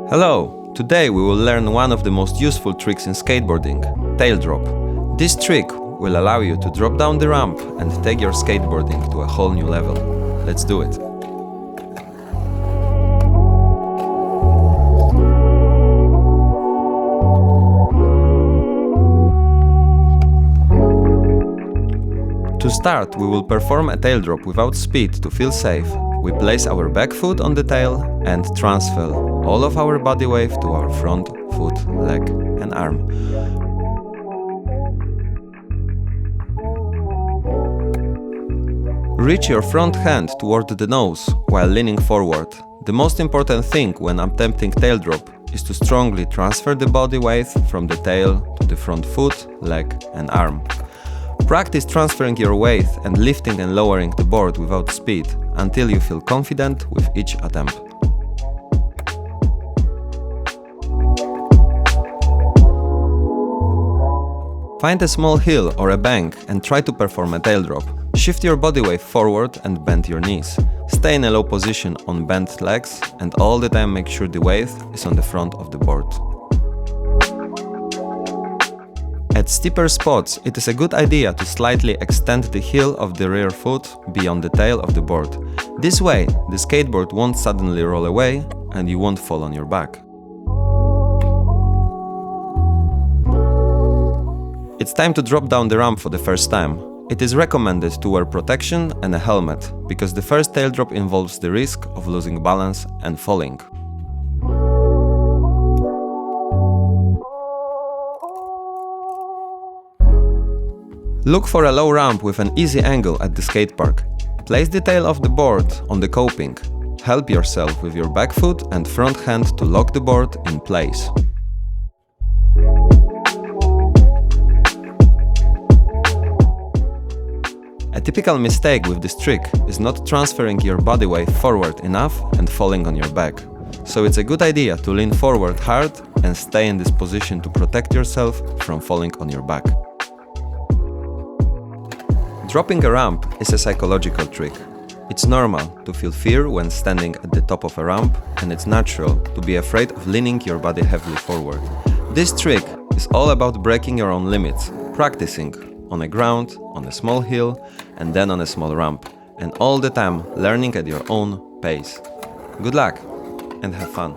Hello! Today we will learn one of the most useful tricks in skateboarding, tail drop. This trick will allow you to drop down the ramp and take your skateboarding to a whole new level. Let's do it! To start, we will perform a tail drop without speed to feel safe. We place our back foot on the tail and transfer all of our body weight to our front foot, leg and arm. Reach your front hand toward the nose while leaning forward. The most important thing when attempting tail drop is to strongly transfer the body weight from the tail to the front foot, leg and arm. Practice transferring your weight and lifting and lowering the board without speed until you feel confident with each attempt. Find a small hill or a bank and try to perform a tail drop. Shift your body weight forward and bend your knees. Stay in a low position on bent legs and all the time make sure the weight is on the front of the board. At steeper spots, it is a good idea to slightly extend the heel of the rear foot beyond the tail of the board. This way, the skateboard won't suddenly roll away and you won't fall on your back. It's time to drop down the ramp for the first time. It is recommended to wear protection and a helmet, because the first tail drop involves the risk of losing balance and falling. Look for a low ramp with an easy angle at the skatepark. Place the tail of the board on the coping. Help yourself with your back foot and front hand to lock the board in place. A typical mistake with this trick is not transferring your body weight forward enough and falling on your back. So it's a good idea to lean forward hard and stay in this position to protect yourself from falling on your back. Dropping a ramp is a psychological trick. It's normal to feel fear when standing at the top of a ramp, and it's natural to be afraid of leaning your body heavily forward. This trick is all about breaking your own limits, practicing on the ground, on a small hill, and then on a small ramp, and all the time learning at your own pace. Good luck and have fun!